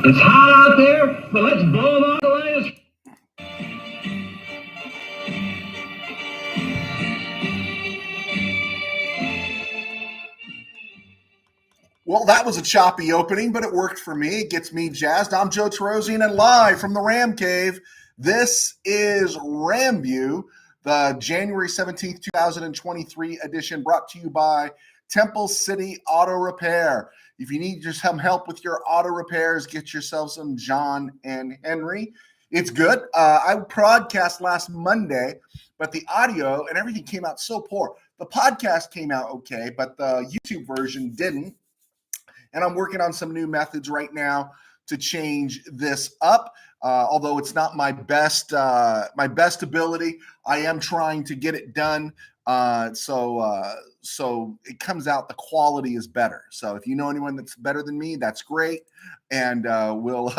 It's hot out there, but let's blow them all away. Well, that was a choppy opening, but it worked for me. It gets me jazzed. I'm Joe Terosian, and live from the Ram Cave, this is RamView, the January 17th, 2023 edition, brought to you by Temple City Auto Repair. If you need just some help with your auto repairs, get yourself some John and Henry. It's good. I broadcast last Monday, but the audio and everything came out so poor. The podcast came out okay, but the YouTube version didn't. And I'm working on some new methods right now to change this up. Although it's not my best ability, I am trying to get it done. So it comes out, the quality is better. So if you know anyone that's better than me, that's great, and we'll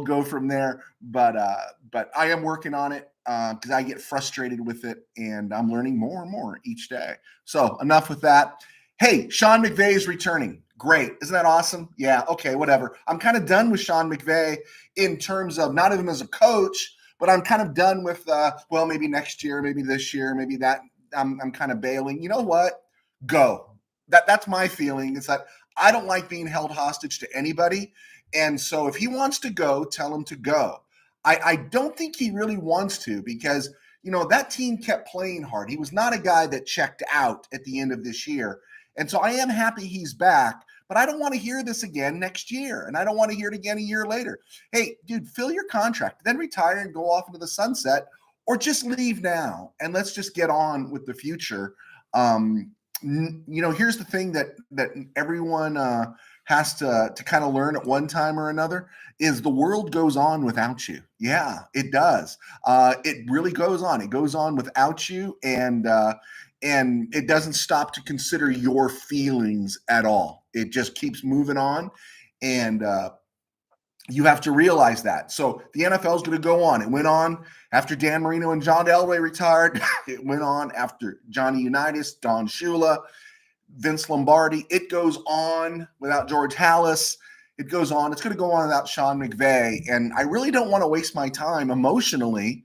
go from there. But I am working on it because I get frustrated with it, and I'm learning more and more each day. So enough with that. Hey, Sean McVay is returning. Great. Isn't that awesome? Yeah. Okay, whatever. I'm kind of done with Sean McVay in terms of not even as a coach, but I'm kind of done with, well, maybe next year, maybe this year, maybe that. I'm kind of bailing. You know what? Go. That's my feeling, is that I don't like being held hostage to anybody. And so if he wants to go, tell him to go. I don't think he really wants to, because, that team kept playing hard. He was not a guy that checked out at the end of this year. And so I am happy he's back, but I don't want to hear this again next year. And I don't want to hear it again a year later. Hey, dude, fill your contract, then retire and go off into the sunset, or just leave now and let's just get on with the future. Here's the thing that everyone has to kind of learn at one time or another, is the world goes on without you. Yeah, it does. It really goes on. It goes on without you, and it doesn't stop to consider your feelings at all. It just keeps moving on, and you have to realize that. So the NFL is going to go on. It went on after Dan Marino and John Elway retired. It went on after Johnny Unitas, Don Shula, Vince Lombardi. It goes on without George Halas. It goes on. It's going to go on without Sean McVay. And I really don't want to waste my time emotionally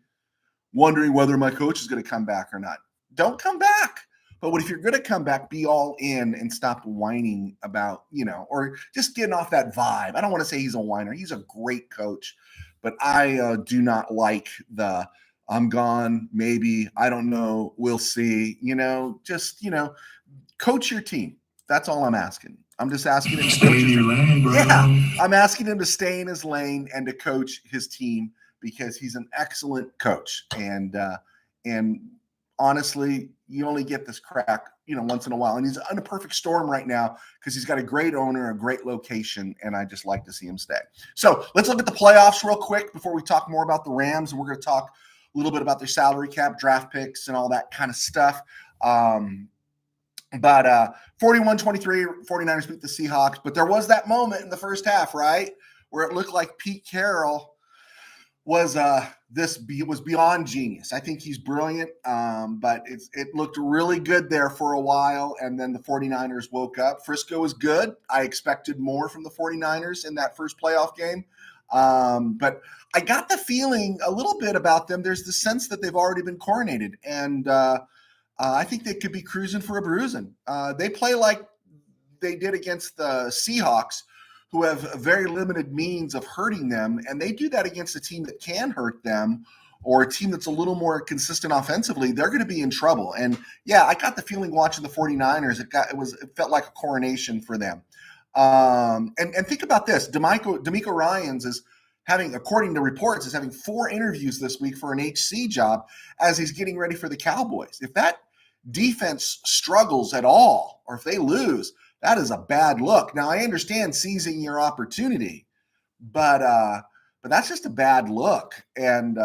wondering whether my coach is going to come back or not. Don't come back. But if you're going to come back, be all in and stop whining about, or just getting off that vibe. I don't want to say he's a whiner. He's a great coach, but I do not like the I'm gone, maybe, I don't know, we'll see, coach your team. That's all I'm asking. I'm just asking him to stay in your lane, bro. Yeah, I'm asking him to stay in his lane and to coach his team, because he's an excellent coach. And honestly, you only get this crack, once in a while. And he's in a perfect storm right now because he's got a great owner, a great location, and I just like to see him stay. So let's look at the playoffs real quick before we talk more about the Rams. And we're going to talk a little bit about their salary cap, draft picks, and all that kind of stuff. But 41-23, 49ers beat the Seahawks. But there was that moment in the first half, right, where it looked like Pete Carroll was beyond genius. I think he's brilliant, but it looked really good there for a while, and then the 49ers woke up. Frisco was good. I expected more from the 49ers in that first playoff game, but I got the feeling a little bit about them. There's the sense that they've already been coronated, and I think they could be cruising for a bruising. They play like they did against the Seahawks, who have a very limited means of hurting them, and they do that against a team that can hurt them, or a team that's a little more consistent offensively. They're going to be in trouble. And yeah, I got the feeling watching the 49ers, it felt like a coronation for them. And think about this: D'Amico Ryans is having, according to reports, is having 4 interviews this week for an HC job as he's getting ready for the Cowboys. If that defense struggles at all, or if they lose, that is a bad look. Now, I understand seizing your opportunity, but that's just a bad look. And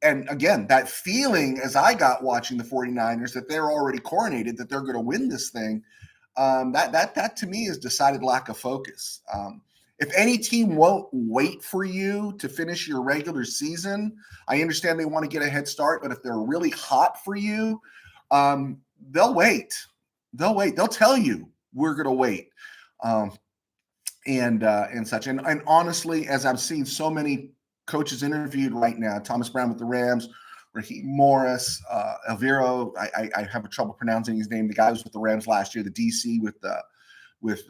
again, that feeling, as I got watching the 49ers, that they're already coronated, that they're going to win this thing, that to me is decided lack of focus. If any team won't wait for you to finish your regular season, I understand they want to get a head start, but if they're really hot for you, they'll wait. They'll wait. They'll tell you, we're going to wait. and such. And honestly, as I'm seeing so many coaches interviewed right now, Thomas Brown with the Rams, Raheem Morris, Elviro, I have trouble pronouncing his name. The guy who was with the Rams last year, the DC with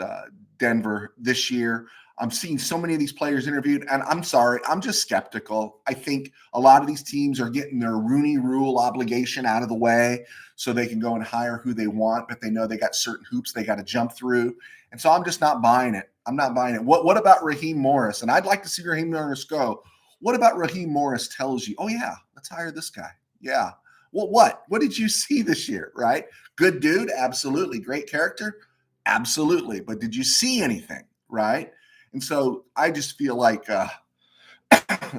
Denver this year. I'm seeing so many of these players interviewed, and I'm sorry, I'm just skeptical. I think a lot of these teams are getting their Rooney Rule obligation out of the way so they can go and hire who they want, but they know they got certain hoops they got to jump through. And so I'm just not buying it. I'm not buying it. What about Raheem Morris? And I'd like to see Raheem Morris go. What about Raheem Morris tells you, oh, yeah, let's hire this guy? Yeah. Well, what? What did you see this year, right? Good dude, absolutely. Great character, absolutely. But did you see anything, right? And so I just feel like the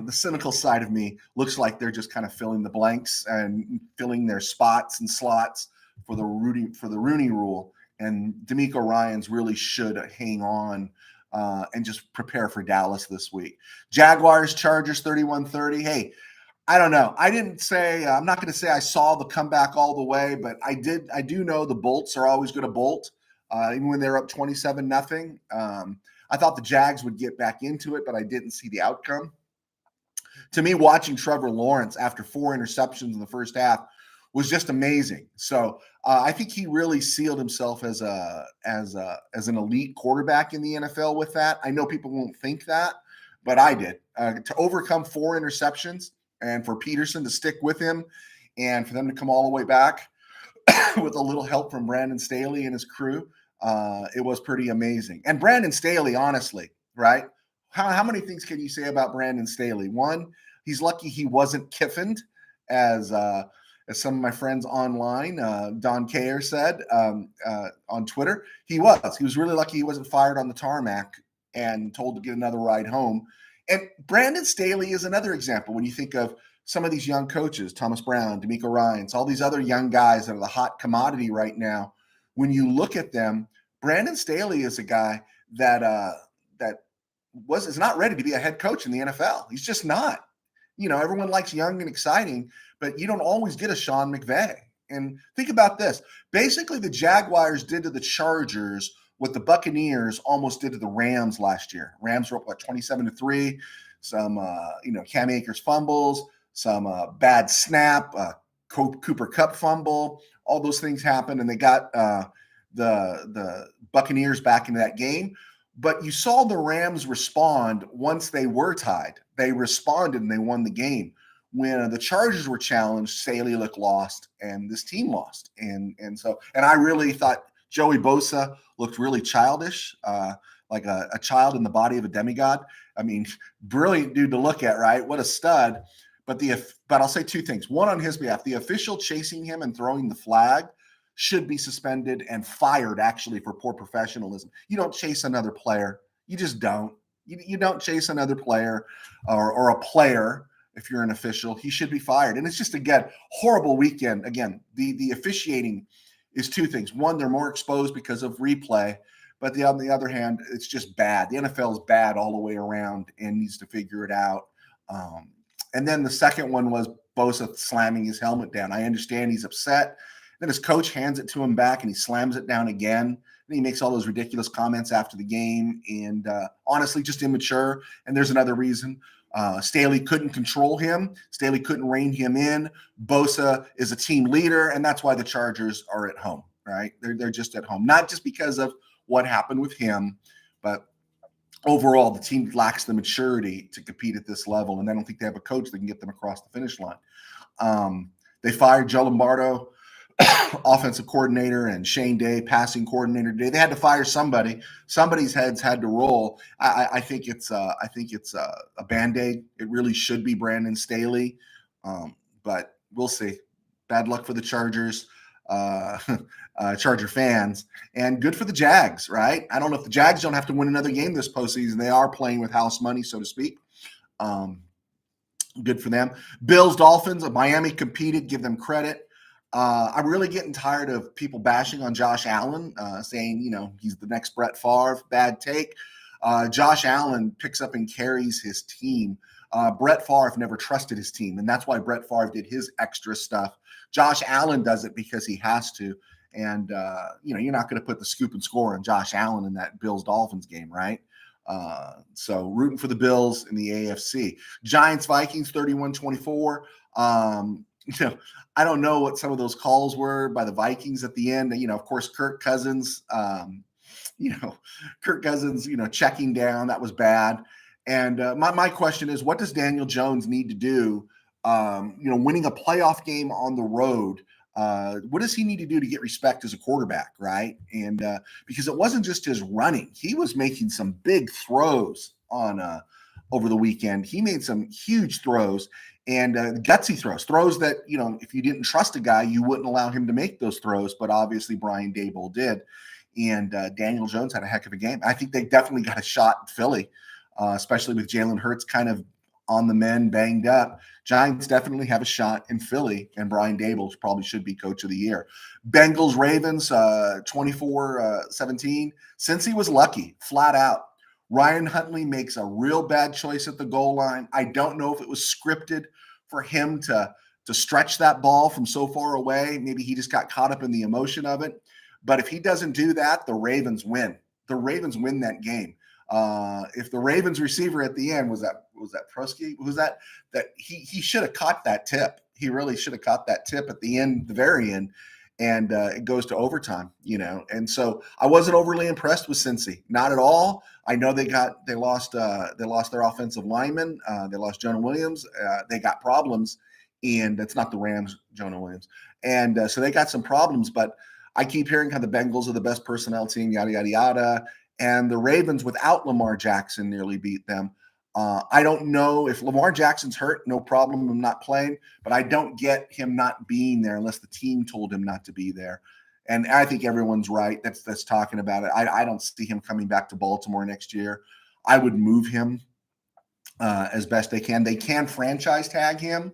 cynical side of me looks like they're just kind of filling the blanks and filling their spots and slots for the Rooney Rule. And D'Amico Ryans really should hang on and just prepare for Dallas this week. Jaguars, Chargers, 31-30. Hey, I don't know. I didn't say I'm not going to say I saw the comeback all the way, but I do know the Bolts are always going to bolt, even when they're up 27-0. I thought the Jags would get back into it, but I didn't see the outcome. To me, watching Trevor Lawrence after 4 interceptions in the first half was just amazing. So I think he really sealed himself as an elite quarterback in the NFL with that. I know people won't think that, but I did. To overcome 4 interceptions and for Peterson to stick with him and for them to come all the way back with a little help from Brandon Staley and his crew, it was pretty amazing. And Brandon Staley, honestly, right? How many things can you say about Brandon Staley? One, he's lucky he wasn't kiffined, as some of my friends online, Don Kayer said on Twitter. He was really lucky he wasn't fired on the tarmac and told to get another ride home. And Brandon Staley is another example when you think of some of these young coaches, Thomas Brown, D'Amico Ryans, all these other young guys that are the hot commodity right now. When you look at them, Brandon Staley is a guy that is not ready to be a head coach in the NFL. He's just not. You know, everyone likes young and exciting, but you don't always get a Sean McVay. And think about this. Basically, the Jaguars did to the Chargers what the Buccaneers almost did to the Rams last year. Rams were up like 27-3. Some, Cam Akers fumbles, some bad snap, Cooper Kupp fumble. All those things happened, and they got the Buccaneers back into that game. But you saw the Rams respond once they were tied. They responded and they won the game. When the Chargers were challenged, Staley looked lost, and this team lost. And I really thought Joey Bosa looked really childish, like a child in the body of a demigod. I mean, brilliant dude to look at, right? What a stud. But I'll say 2 things. One, on his behalf, the official chasing him and throwing the flag should be suspended and fired, actually, for poor professionalism. You don't chase another player. You just don't. You don't chase another player or a player if you're an official. He should be fired. And it's just, again, horrible weekend. Again, the officiating is 2 things. One, they're more exposed because of replay. But on the other hand, it's just bad. The NFL is bad all the way around and needs to figure it out. And then the second one was Bosa slamming his helmet down. I understand he's upset. Then his coach hands it to him back, and he slams it down again. And he makes all those ridiculous comments after the game, and honestly, just immature. And there's another reason. Staley couldn't control him. Staley couldn't rein him in. Bosa is a team leader, and that's why the Chargers are at home, right? They're just at home. Not just because of what happened with him, but overall, the team lacks the maturity to compete at this level, and I don't think they have a coach that can get them across the finish line. They fired Joe Lombardo, offensive coordinator, and Shane Day, passing coordinator today. They had to fire somebody. Somebody's heads had to roll. I think it's a Band-Aid. It really should be Brandon Staley, but we'll see. Bad luck for the Chargers, Charger fans, and good for the Jags, right? I don't know if the Jags don't have to win another game this postseason. They are playing with house money, so to speak. Good for them. Bills, Dolphins, Miami competed. Give them credit. I'm really getting tired of people bashing on Josh Allen, saying, he's the next Brett Favre. Bad take. Josh Allen picks up and carries his team. Brett Favre never trusted his team, and that's why Brett Favre did his extra stuff. Josh Allen does it because he has to. And, you're not going to put the scoop and score on Josh Allen in that Bills-Dolphins game, right? So rooting for the Bills in the AFC. Giants Vikings 31-24. I don't know what some of those calls were by the Vikings at the end. Of course, Kirk Cousins, checking down, that was bad. And my question is, what does Daniel Jones need to do? Winning a playoff game on the road. What does he need to do to get respect as a quarterback, right? And because it wasn't just his running, he was making some big throws on over the weekend. He made some huge throws and gutsy throws that, if you didn't trust a guy, you wouldn't allow him to make those throws. But obviously Brian Daboll did. And Daniel Jones had a heck of a game. I think they definitely got a shot in Philly, especially with Jalen Hurts kind of on the mend, banged up. Giants definitely have a shot in Philly, and Brian Daboll probably should be coach of the year. Bengals Ravens 24-17. Cincy was lucky, flat out. Ryan Huntley makes a real bad choice at the goal line. I don't know if it was scripted for him to stretch that ball from so far away. Maybe he just got caught up in the emotion of it. But if he doesn't do that, the Ravens win. The Ravens win that game. If the Ravens receiver at the end was that Prosky, was that he should have caught that tip. He really should have caught that tip at the end, the very end, and it goes to overtime. And so I wasn't overly impressed with Cincy, not at all. I know they lost their offensive lineman. They lost Jonah Williams. They got problems, and it's not the Rams, Jonah Williams, and so they got some problems. But I keep hearing how the Bengals are the best personnel team, yada yada yada. And the Ravens, without Lamar Jackson, nearly beat them. I don't know if Lamar Jackson's hurt, no problem, I'm not playing, but I don't get him not being there unless the team told him not to be there. And I think everyone's right that's talking about it. I don't see him coming back to Baltimore next year. I would move him as best they can. They can franchise tag him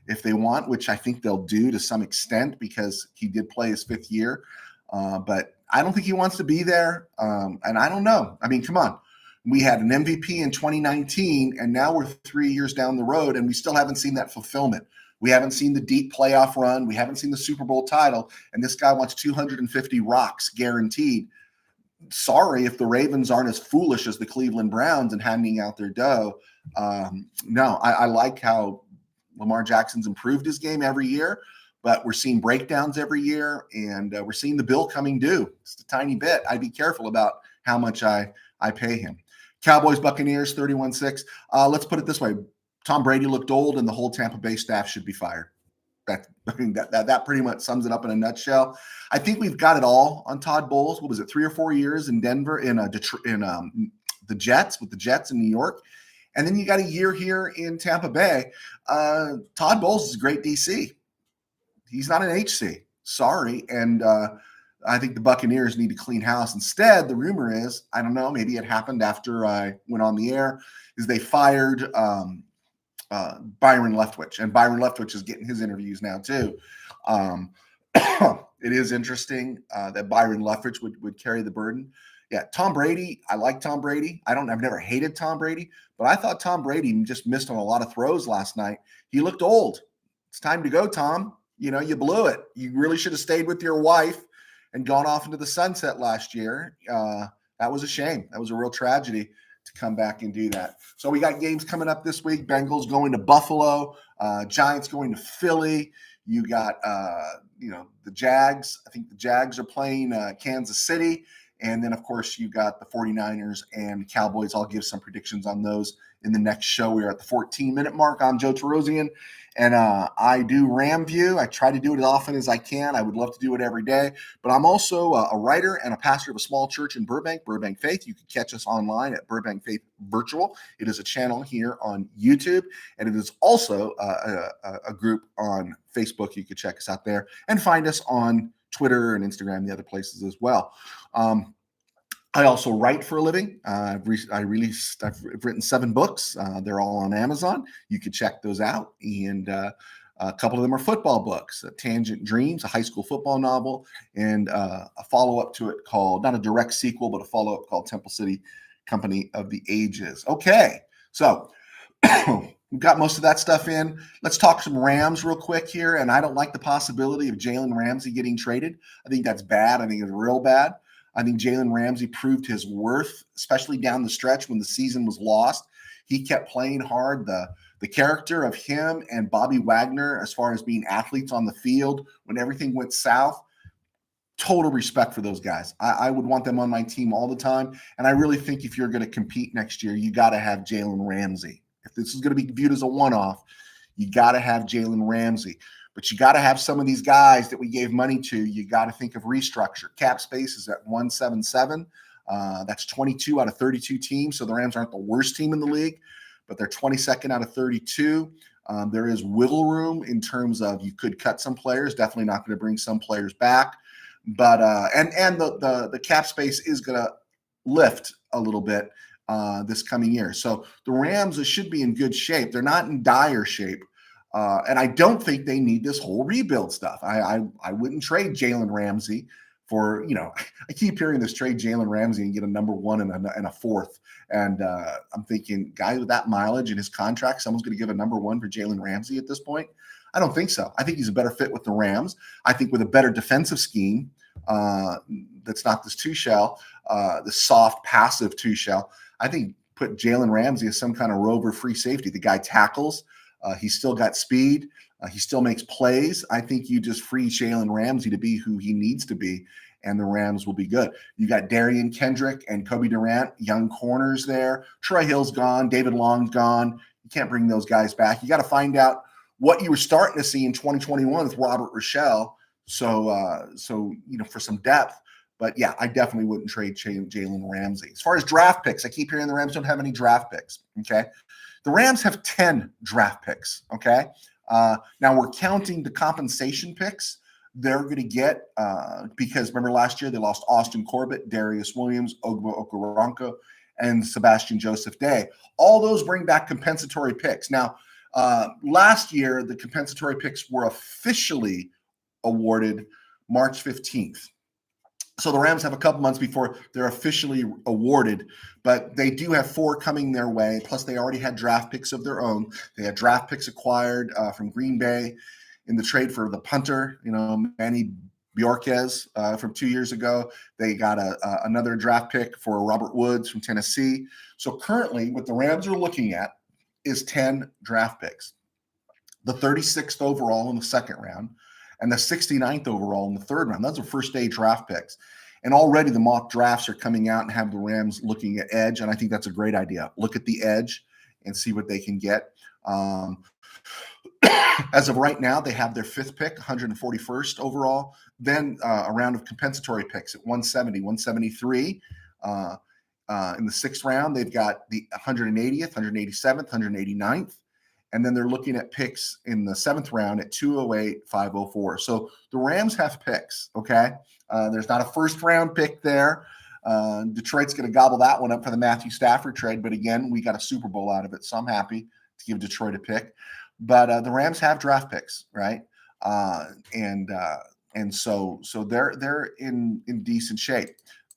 if they want, which I think they'll do to some extent because he did play his fifth year. But I don't think he wants to be there. And I don't know. I mean, come on. We had an MVP in 2019, and now we're 3 years down the road, and we still haven't seen that fulfillment. We haven't seen the deep playoff run. We haven't seen the Super Bowl title, and this guy wants 250 rocks guaranteed. Sorry if the Ravens aren't as foolish as the Cleveland Browns and handing out their dough. No, I like how Lamar Jackson's improved his game every year. But we're seeing breakdowns every year, and we're seeing the bill coming due. Just a tiny bit. I'd be careful about how much I pay him. Cowboys, Buccaneers, 31-6. Let's put it this way. Tom Brady looked old, and the whole Tampa Bay staff should be fired. That pretty much sums it up in a nutshell. I think we've got it all on Todd Bowles. What was it, 3 or 4 years in Denver, in the Jets, with the Jets in New York. And then you got a year here in Tampa Bay. Todd Bowles is a great DC. He's not an HC. Sorry. And I think the Buccaneers need to clean house. Instead, the rumor is, I don't know, maybe it happened after I went on the air, is they fired Byron Leftwich. And Byron Leftwich is getting his interviews now too. It is interesting that Byron Leftwich would carry the burden. Yeah, Tom Brady, I like Tom Brady. I've never hated Tom Brady, but I thought Tom Brady just missed on a lot of throws last night. He looked old. It's time to go, Tom. You blew it. You really should have stayed with your wife and gone off into the sunset last year. That was a shame. That was a real tragedy to come back and do that. So we got games coming up this week. Bengals going to Buffalo, Giants going to Philly. You got, the Jags. I think the Jags are playing Kansas City. And then, of course, you got the 49ers and Cowboys. I'll give some predictions on those in the next show. We're at the 14-minute mark. I'm Joe Terosian, and I do RamView. I try to do it as often as I can. I would love to do it every day. But I'm also a writer and a pastor of a small church in Burbank Faith. You can catch us online at Burbank Faith Virtual. It is a channel here on YouTube, and it is also a group on Facebook. You can check us out there and find us on Twitter and Instagram and the other places as well. I also write for a living. I've written 7 books. They're all on Amazon. You can check those out. And a couple of them are football books, Tangent Dreams, a high school football novel, and a follow-up to it called, not a direct sequel, but a follow-up called Temple City Company of the Ages. Okay, so we've got most of that stuff in. Let's talk some Rams real quick here. And I don't like the possibility of Jalen Ramsey getting traded. I think that's bad. I think it's real bad. I think Jalen Ramsey proved his worth, especially down the stretch when the season was lost. He kept playing hard. The character of him and Bobby Wagner, as far as being athletes on the field when everything went south, total respect for those guys. I would want them on my team all the time. And I really think if you're going to compete next year, you got to have Jalen Ramsey. If this is going to be viewed as a one-off, you got to have Jalen Ramsey. But you got to have some of these guys that we gave money to. You got to think of restructure. Cap space is at 177. That's 22 out of 32 teams. So the Rams aren't the worst team in the league, but they're 22nd out of 32. There is wiggle room in terms of you could cut some players. Definitely not going to bring some players back. But and the cap space is going to lift a little bit this coming year. So the Rams should be in good shape. They're not in dire shape. And I don't think they need this whole rebuild stuff. I wouldn't trade Jalen Ramsey for, I keep hearing this, trade Jalen Ramsey and get a number one and a fourth. And I'm thinking, guy with that mileage in his contract, someone's going to give a number one for Jalen Ramsey at this point? I don't think so. I think he's a better fit with the Rams. I think with a better defensive scheme, that's not this two-shell, the soft, passive two-shell. I think put Jalen Ramsey as some kind of rover free safety. The guy tackles. He's still got speed. He still makes plays. I think you just free Jalen Ramsey to be who he needs to be, and the Rams will be good. You got Darian Kendrick and Kobe Durant, young corners there. Troy Hill's gone. David Long's gone. You can't bring those guys back. You got to find out what you were starting to see in 2021 with Robert Rochelle. So for some depth. But yeah, I definitely wouldn't trade Jalen Ramsey. As far as draft picks, I keep hearing the Rams don't have any draft picks. Okay. The Rams have 10 draft picks, okay? Now we're counting the compensation picks they're going to get because remember last year they lost Austin Corbett, Darius Williams, Ogbo Okoronkwo, and Sebastian Joseph Day. All those bring back compensatory picks. Now, last year the compensatory picks were officially awarded March 15th. So the Rams have a couple months before they're officially awarded, but they do have 4 coming their way. Plus, they already had draft picks of their own. They had draft picks acquired from Green Bay in the trade for the punter, Manny Bjorquez from 2 years ago. They got another draft pick for Robert Woods from Tennessee. So currently, what the Rams are looking at is 10 draft picks. The 36th overall in the second round, and the 69th overall in the third round. Those are first-day draft picks. And already the mock drafts are coming out and have the Rams looking at edge, and I think that's a great idea. Look at the edge and see what they can get. As of right now, they have their 5th pick, 141st overall. Then a round of compensatory picks at 170, 173. In the 6th round, they've got the 180th, 187th, 189th. And then they're looking at picks in the 7th round at 208, 504. So the Rams have picks, okay? There's not a first-round pick there. Detroit's going to gobble that one up for the Matthew Stafford trade. But again, we got a Super Bowl out of it, so I'm happy to give Detroit a pick. But the Rams have draft picks, right? And so they're in decent shape.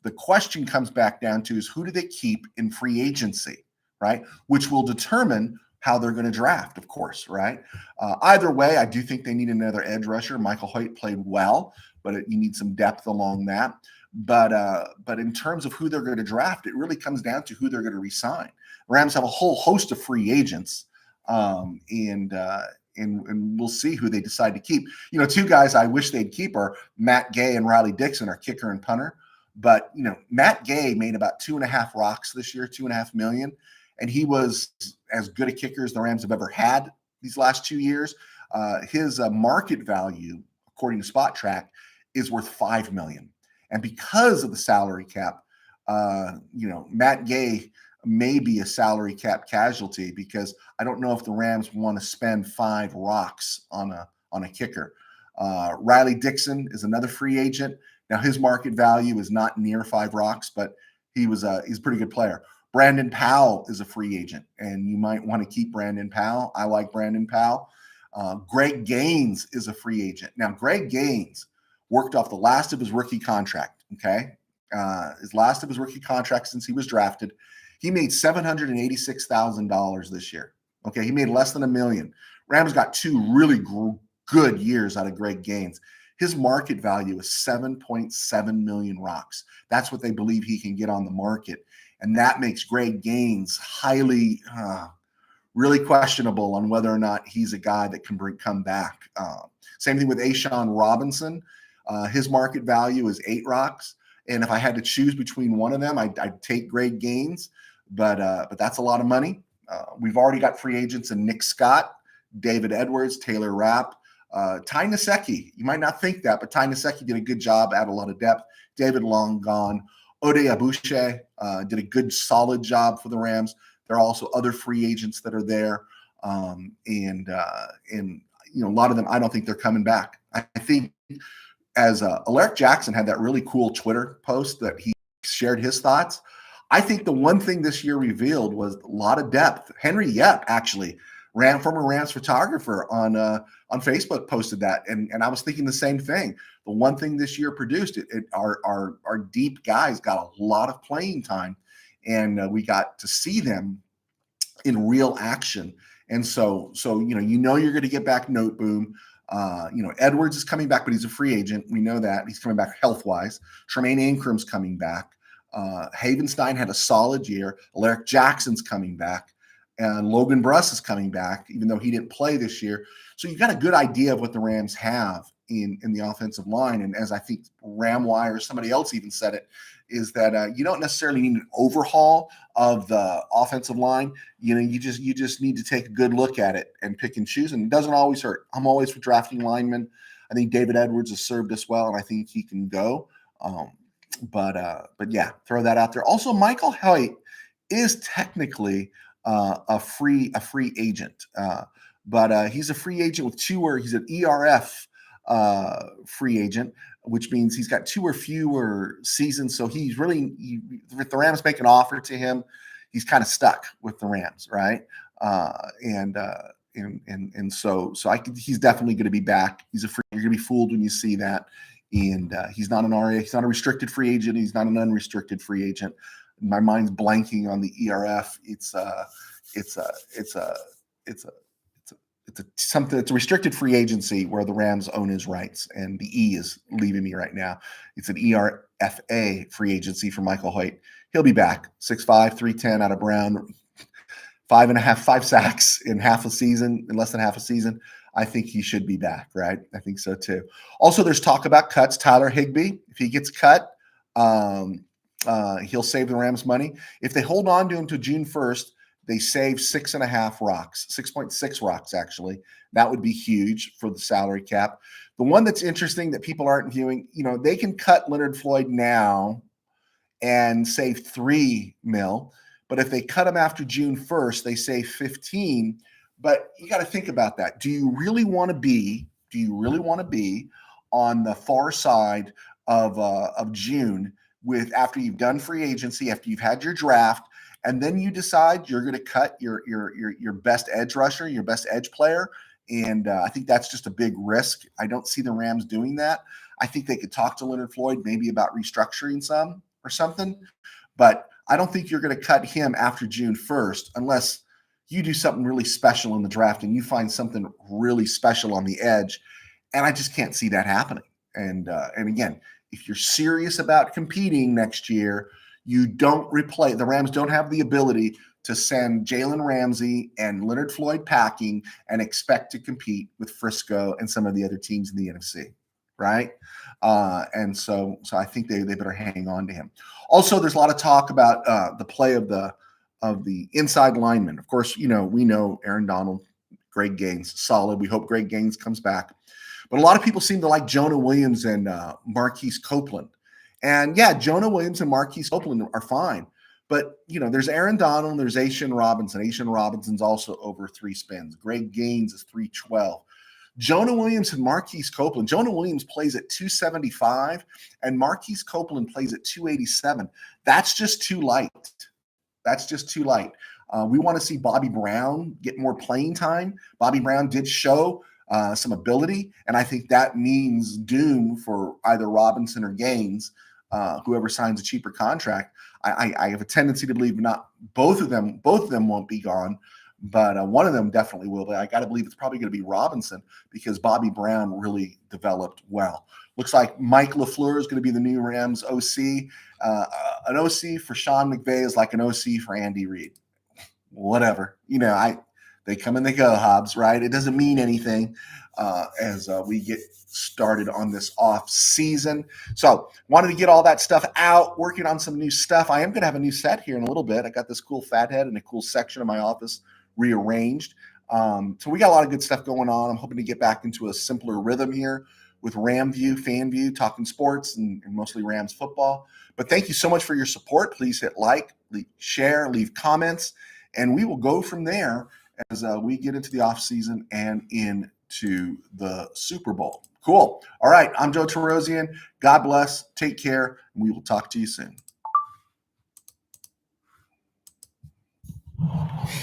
The question comes back down to is who do they keep in free agency, right? Which will determine how they're going to draft, of course, right? Either way, I do think they need another edge rusher. Michael Hoyt played well, but you need some depth along that. But in terms of who they're going to draft, it really comes down to who they're going to re-sign. Rams have a whole host of free agents, and we'll see who they decide to keep. 2 guys I wish they'd keep are Matt Gay and Riley Dixon, our kicker and punter. But Matt Gay made about 2.5 rocks this year, $2.5 million. And he was as good a kicker as the Rams have ever had these last 2 years. His market value, according to Spot Track, is worth $5 million. And because of the salary cap, Matt Gay may be a salary cap casualty because I don't know if the Rams want to spend 5 rocks on a kicker. Riley Dixon is another free agent. Now his market value is not near 5 rocks, but he's a pretty good player. Brandon Powell is a free agent, and you might want to keep Brandon Powell. I like Brandon Powell. Greg Gaines is a free agent. Now, Greg Gaines worked off the last of his rookie contract, okay? His last of his rookie contract since he was drafted. He made $786,000 this year, okay? He made less than $1 million. Rams got 2 really good years out of Greg Gaines. His market value is 7.7 million rocks. That's what they believe he can get on the market. And that makes Greg Gaines highly, really questionable on whether or not he's a guy that can come back. Same thing with Ashawn Robinson. His market value is 8 rocks. And if I had to choose between one of them, I'd take Greg Gaines, but that's a lot of money. We've already got free agents in Nick Scott, David Edwards, Taylor Rapp, Ty Nsekhe. You might not think that, but Ty Nsekhe did a good job, add a lot of depth. David long gone. Ode Abushe did a good, solid job for the Rams. There are also other free agents that are there, and a lot of them, I don't think they're coming back. I think as Alaric Jackson had that really cool Twitter post that he shared his thoughts. I think the one thing this year revealed was a lot of depth. Henry Yep, actually, former Rams photographer on Facebook, posted that, and I was thinking the same thing. The one thing this year produced our deep guys got a lot of playing time, and we got to see them in real action. And so you're going to get back Noteboom. Edwards is coming back, but he's a free agent. We know that he's coming back health wise. Tremaine Ingram's coming back. Havenstein had a solid year. Alaric Jackson's coming back. And Logan Bruss is coming back, even though he didn't play this year. So you've got a good idea of what the Rams have in the offensive line. And as I think Ramwire or somebody else even said it, is that you don't necessarily need an overhaul of the offensive line. You just need to take a good look at it and pick and choose. And it doesn't always hurt. I'm always for drafting linemen. I think David Edwards has served us well, and I think he can go. But yeah, throw that out there. Also, Michael Hoyt is technically a free agent, but he's a free agent with he's an ERF free agent, which means he's got 2 or fewer seasons. So he's really, if the Rams make an offer to him, he's kind of stuck with the Rams, right? So he's definitely going to be back. You're going to be fooled when you see that. And he's not an RA. He's not a restricted free agent. He's not an unrestricted free agent. My mind's blanking on the ERF. It's a restricted free agency where the Rams own his rights, and the E is leaving me right now. It's an ERFA free agency for Michael Hoyt. He'll be back. 6'5", 310 out of Brown, 5 sacks in less than half a season. I think he should be back, right? I think so too. Also, there's talk about cuts. Tyler Higbee, if he gets cut, he'll save the Rams money. If they hold on to him to June 1st, they save 6.5 rocks, 6.6 rocks, actually. That would be huge for the salary cap. The one that's interesting that people aren't viewing, they can cut Leonard Floyd now and save $3 million. But if they cut him after June 1st, they save 15. But you got to think about that. Do you really want to be on the far side of June after you've done free agency, after you've had your draft, and then you decide you're going to cut your best edge rusher, your best edge player? And I think that's just a big risk. I don't see the Rams doing that. I think they could talk to Leonard Floyd maybe about restructuring some or something, but I don't think you're going to cut him after June 1st unless you do something really special in the draft and you find something really special on the edge. And I just can't see that happening. And again, if you're serious about competing next year, the Rams don't have the ability to send Jalen Ramsey and Leonard Floyd packing and expect to compete with Frisco and some of the other teams in the NFC, right? And so I think they better hang on to him. Also, there's a lot of talk about the play of the inside linemen. Of course, we know Aaron Donald, Greg Gaines, solid. We hope Greg Gaines comes back. But a lot of people seem to like Jonah Williams and Marquise Copeland. And yeah, Jonah Williams and Marquise Copeland are fine. But, there's Aaron Donald and there's Ashawn Robinson. Ashawn Robinson's also over 3 spins. Greg Gaines is 312. Jonah Williams and Marquise Copeland. Jonah Williams plays at 275 and Marquise Copeland plays at 287. That's just too light. We want to see Bobby Brown get more playing time. Bobby Brown did show some ability, and I think that means doom for either Robinson or Gaines, whoever signs a cheaper contract. I have a tendency to believe not both of them won't be gone, but one of them definitely will. But I got to believe it's probably going to be Robinson because Bobby Brown really developed well. Looks like Mike LaFleur is going to be the new Rams OC. An OC for Sean McVay is like an OC for Andy Reid. Whatever, they come and they go, Hobbs, right? It doesn't mean anything as we get started on this off season. So wanted to get all that stuff out, working on some new stuff. I am going to have a new set here in a little bit. I got this cool fathead and a cool section of my office rearranged. So we got a lot of good stuff going on. I'm hoping to get back into a simpler rhythm here with RamView, FanView, talking sports and mostly Rams football. But thank you so much for your support. Please hit like, share, leave comments, and we will go from there as we get into the off season and into the Super Bowl. Cool. All right. I'm Joe Terosian. God bless. Take care. And we will talk to you soon.